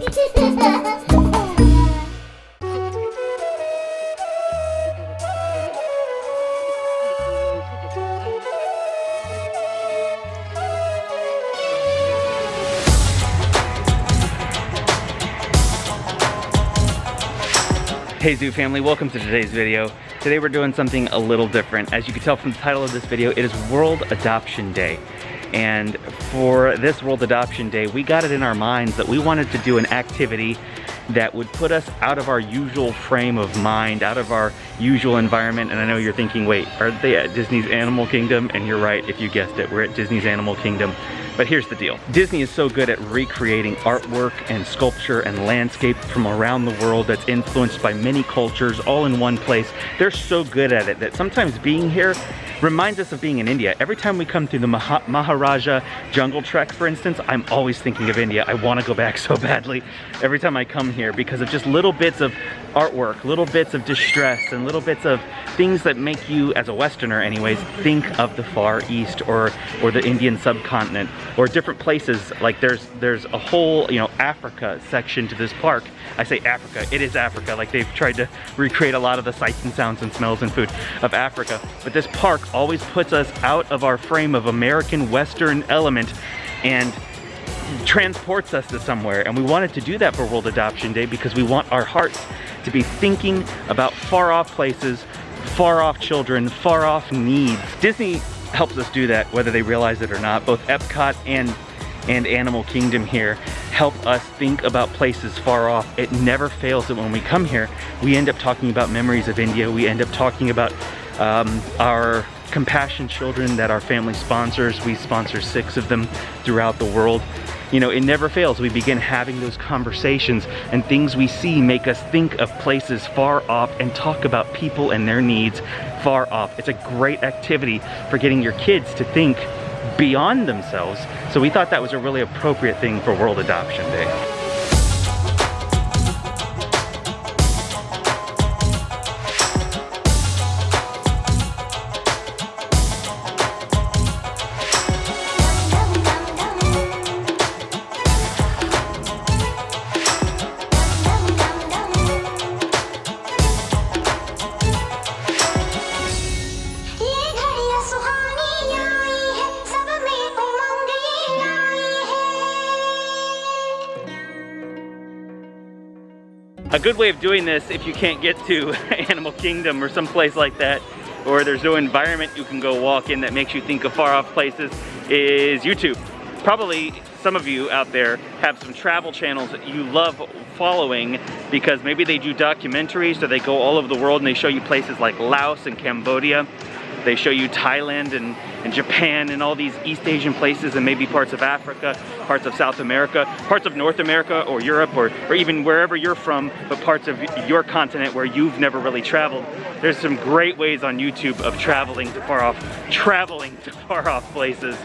Hey Zoo family, welcome to today's video. Today we're doing something a little different. As you can tell from the title of this video, it is World Adoption Day. And for this World Adoption Day, we got it in our minds that we wanted to do an activity that would put us out of our usual frame of mind, out of our usual environment. And I know you're thinking, wait, are they at Disney's Animal Kingdom? And you're right, if you guessed it, we're at Disney's Animal Kingdom. But here's the deal. Disney is so good at recreating artwork and sculpture and landscape from around the world that's influenced by many cultures all in one place. They're so good at it that sometimes being here reminds us of being in India. Every time we come through the Maharaja Jungle Trek, for instance, I'm always thinking of India. I want to go back so badly every time I come here because of just little bits of artwork, little bits of distress, and little bits of things that make you, as a Westerner anyways, think of the Far East or the Indian subcontinent or different places. Like there's a whole, Africa section to this park. I say Africa, it is Africa. Like they've tried to recreate a lot of the sights and sounds and smells and food of Africa. But this park always puts us out of our frame of American Western element and transports us to somewhere. And we wanted to do that for World Adoption Day because we want our hearts to be thinking about far off places, far off children, far off needs. Disney helps us do that whether they realize it or not. Both Epcot and Animal Kingdom here help us think about places far off. It never fails that when we come here, we end up talking about memories of India. We end up talking about our compassion children that our family sponsors. We sponsor 6 of them throughout the world. It never fails. We begin having those conversations and things we see make us think of places far off and talk about people and their needs far off. It's a great activity for getting your kids to think beyond themselves. So we thought that was a really appropriate thing for World Adoption Day. A good way of doing this, if you can't get to Animal Kingdom or someplace like that, or there's no environment you can go walk in that makes you think of far off places, is YouTube. Probably some of you out there have some travel channels that you love following because maybe they do documentaries or they go all over the world and they show you places like Laos and Cambodia. They show you Thailand and Japan and all these East Asian places and maybe parts of Africa, parts of South America, parts of North America or Europe or even wherever you're from, but parts of your continent where you've never really traveled. There's some great ways on YouTube of traveling to far off places.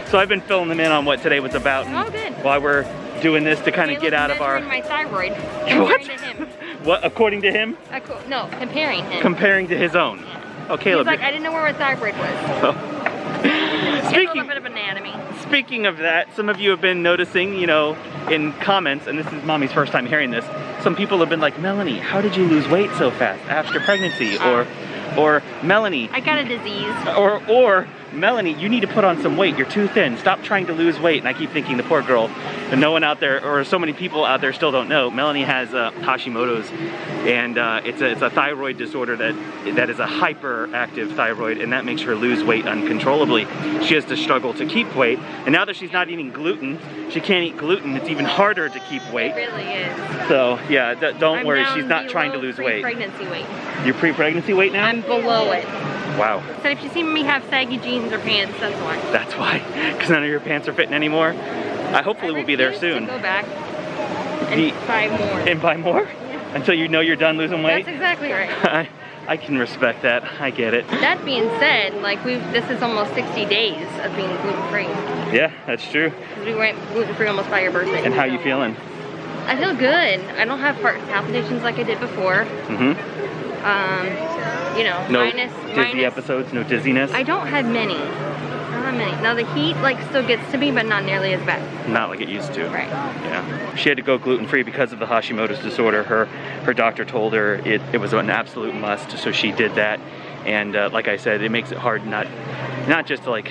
So I've been filling them in on what today was about and why we're doing this to kind of get out of our... my thyroid. What? To him. What, according to him? No, comparing him. Comparing to his own. Yeah. Oh, Caleb. He's like, I didn't know where my thyroid was. Oh. A little bit of anatomy. Speaking of that, some of you have been noticing, in comments, and this is Mommy's first time hearing this, some people have been like, Melanie, how did you lose weight so fast after pregnancy? Or Melanie, I got a disease. Or Melanie, you need to put on some weight. You're too thin. Stop trying to lose weight. And I keep thinking the poor girl, and no one out there, or so many people out there still don't know, Melanie has Hashimoto's, and it's a thyroid disorder that is a hyperactive thyroid, and that makes her lose weight uncontrollably. She has to struggle to keep weight, and now that she's not eating gluten, she can't eat gluten. It's even harder to keep weight. It really is. So yeah, don't worry. She's not trying to lose weight. Pre-pregnancy weight. You're pre-pregnancy weight now? I'm below it. Wow. So if you see me have saggy jeans or pants, that's why. That's why, because none of your pants are fitting anymore. Hopefully we'll be there soon. Go back and buy more. And buy more? Yeah. Until you know you're done losing weight? That's exactly right. I can respect that. I get it. That being said, like this is almost 60 days of being gluten-free. Yeah, that's true. We went gluten-free almost by your birthday. And how you feeling? I feel good. I don't have heart palpitations like I did before. No minus episodes, no dizziness? I don't have many. I don't have many. Now the heat like still gets to me, but not nearly as bad. Not like it used to. Right. Yeah. She had to go gluten-free because of the Hashimoto's disorder. Her doctor told her it was an absolute must, so she did that. And like I said, it makes it hard not just to like,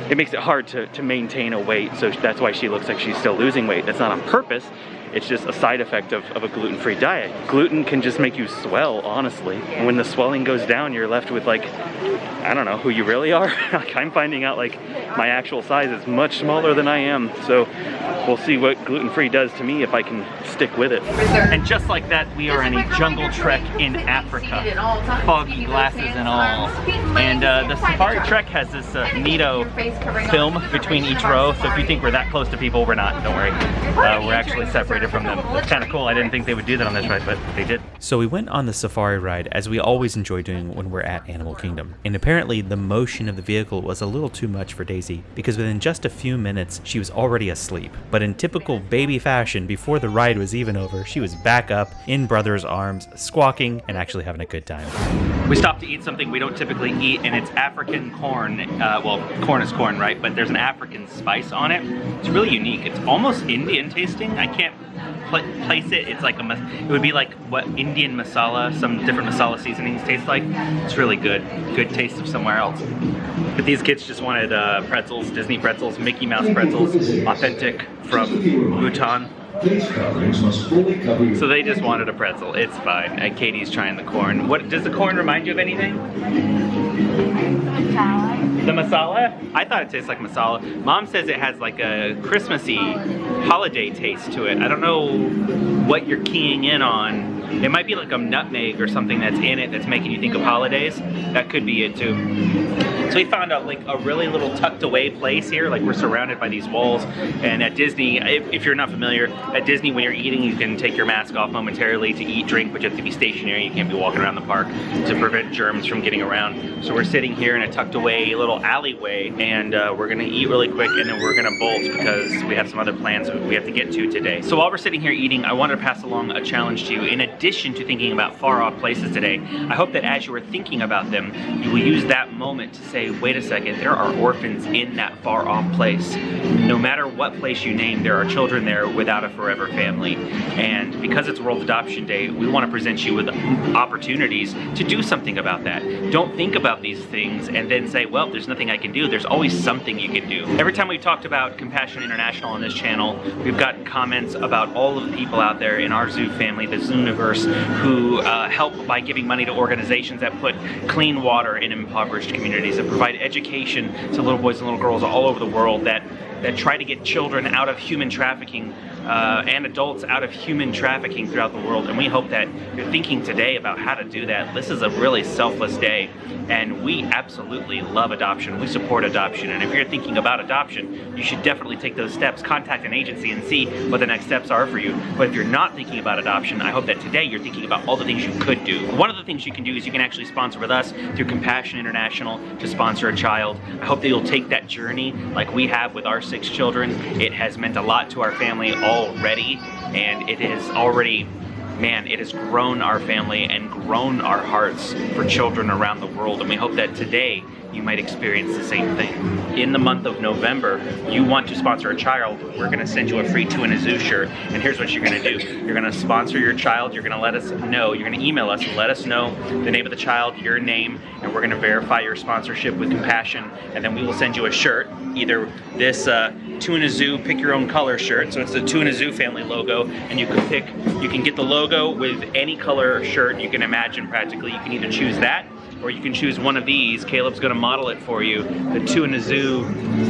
it makes it hard to maintain a weight, so that's why she looks like she's still losing weight. That's not on purpose. It's just a side effect of a gluten-free diet. Gluten can just make you swell, honestly. And when the swelling goes down, you're left with like, I don't know who you really are. Like I'm finding out like my actual size is much smaller than I am. So we'll see what gluten-free does to me if I can stick with it. And just like that, we are in a jungle trek in Africa. Foggy glasses and all. And the safari trek has this neato film between each row. So if you think we're that close to people, we're not, don't worry. We're actually separated from them. It's kind of cool. I didn't think they would do that on this ride, but they did. So we went on the safari ride, as we always enjoy doing when we're at Animal Kingdom. And apparently the motion of the vehicle was a little too much for Daisy, because within just a few minutes she was already asleep. But in typical baby fashion, before the ride was even over, she was back up in Brother's arms, squawking and actually having a good time. We stopped to eat something we don't typically eat, and it's African corn. Well, corn is corn, right? But there's an African spice on it. It's really unique. It's almost Indian tasting. I can't place it. It's like it would be like what Indian masala, some different masala seasonings taste like. It's really good. Good taste of somewhere else. But these kids just wanted pretzels, Disney pretzels, Mickey Mouse pretzels, authentic from Bhutan. So they just wanted a pretzel. It's fine. And Katie's trying the corn. What does the corn remind you of anything? Masala. The masala? I thought it tastes like masala. Mom says it has like a Christmassy holiday taste to it. I don't know what you're keying in on. It might be like a nutmeg or something that's in it that's making you think of holidays. That could be it too. So we found out like a really little tucked away place here. Like we're surrounded by these walls. And at Disney, if you're not familiar, at Disney when you're eating, you can take your mask off momentarily to eat, drink, but you have to be stationary. You can't be walking around the park to prevent germs from getting around. So we're sitting here in a tucked away little alleyway, and we're gonna eat really quick, and then we're gonna bolt because we have some other plans we have to get to today. So while we're sitting here eating, I wanted to pass along a challenge to you. In addition to thinking about far off places today, I hope that as you are thinking about them, you will use that moment to say, wait a second, there are orphans in that far off place. No matter what place you name, there are children there without a forever family. And because it's World Adoption Day, we want to present you with opportunities to do something about that. Don't think about these things and then say, well, there's nothing I can do. There's always something you can do. Every time we've talked about Compassion International on this channel, we've gotten comments about all of the people out there in our zoo family, the Zooniverse, who help by giving money to organizations that put clean water in impoverished communities, that provide education to little boys and little girls all over the world, that try to get children out of human trafficking and adults out of human trafficking throughout the world. And we hope that you're thinking today about how to do that. This is a really selfless day, and we absolutely love adoption. We support adoption, and if you're thinking about adoption, you should definitely take those steps. Contact an agency and see what the next steps are for you. But if you're not thinking about adoption, I hope that today you're thinking about all the things you could do. One of the things you can do is you can actually sponsor with us through Compassion International to sponsor a child. I hope that you'll take that journey like we have with our 6 children. It has meant a lot to our family already, and it has already, man, it has grown our family and grown our hearts for children around the world, and we hope that today you might experience the same thing. In the month of November, you want to sponsor a child, we're gonna send you a free 2 in a Zoo shirt, and here's what you're gonna do. You're gonna sponsor your child, you're gonna let us know, you're gonna email us and let us know the name of the child, your name, and we're gonna verify your sponsorship with Compassion, and then we will send you a shirt, either this 2 in a Zoo, pick your own color shirt, so it's the 2 in a Zoo family logo, and you can get the logo with any color shirt you can imagine practically. You can either choose that, or you can choose one of these. Caleb's gonna model it for you. The 2 in a Zoo,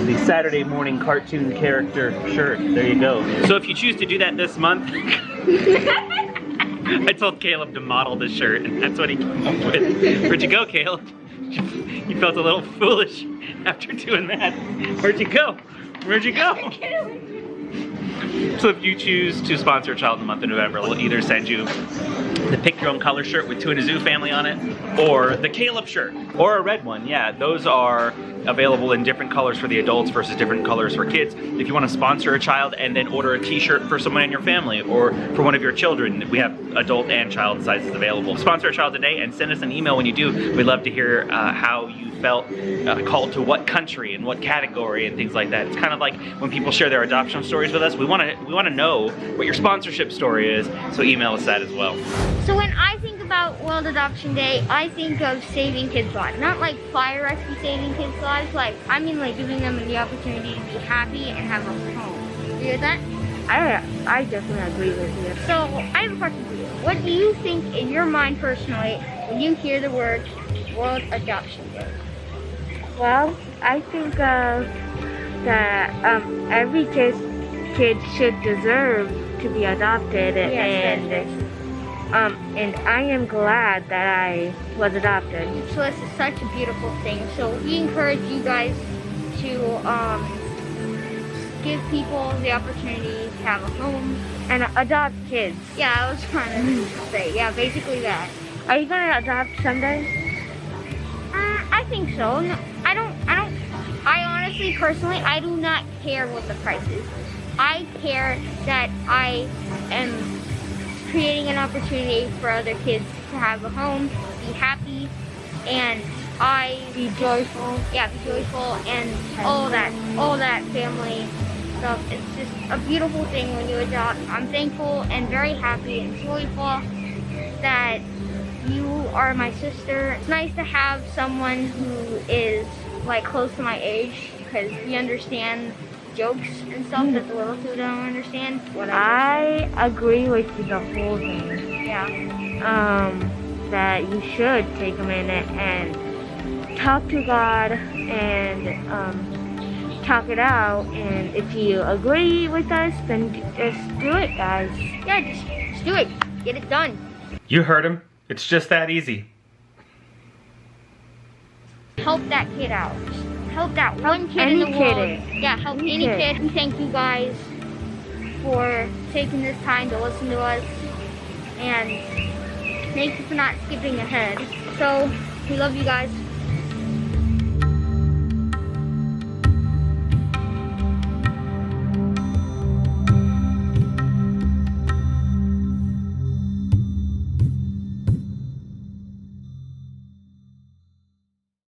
the Saturday morning cartoon character shirt. There you go. So if you choose to do that this month, I told Caleb to model the shirt, and that's what he came up with. Where'd you go, Caleb? You felt a little foolish after doing that. Where'd you go? Where'd you go? So if you choose to sponsor a child in the month of November, we'll either send you the pick your own color shirt with 2 in a Zoo family on it, or the Caleb shirt, or a red one. Yeah, those are available in different colors for the adults versus different colors for kids. If you want to sponsor a child and then order a t-shirt for someone in your family or for one of your children, we have adult and child sizes available. Sponsor a child today and send us an email when you do. We'd love to hear how you felt called to what country and what category and things like that. It's kind of like when people share their adoption stories with us. We want to know what your sponsorship story is, so email us that as well. So when I think about World Adoption Day, I think of saving kids' lives. Not like fire rescue saving kids' lives, like, I mean like giving them the opportunity to be happy and have a home. You get that? I definitely agree with you. So I have a question for you. What do you think in your mind personally when you hear the word World Adoption Day? Well, I think that every kid should deserve to be adopted, and I am glad that I was adopted. So this is such a beautiful thing. So we encourage you guys to give people the opportunity to have a home And adopt kids. Yeah, I was trying to say, yeah, basically that. Are you gonna adopt someday? I think so. No, I honestly, personally, I do not care what the price is. I care that I am creating an opportunity for other kids to have a home, be happy, and Be joyful. Yeah, be joyful, and all that family stuff. It's just a beautiful thing when you adopt. I'm thankful and very happy and joyful that you are my sister. It's nice to have someone who is like close to my age, because we understand jokes and stuff that the little two don't understand. I agree with you the whole thing. Yeah. That you should take a minute and talk to God and talk it out. And if you agree with us, then just do it, guys. Yeah, just do it. Get it done. You heard him. It's just that easy. Help that kid out. Help that one kid in the world. Yeah, help any kid. We thank you guys for taking this time to listen to us, and thank you for not skipping ahead. So we love you guys.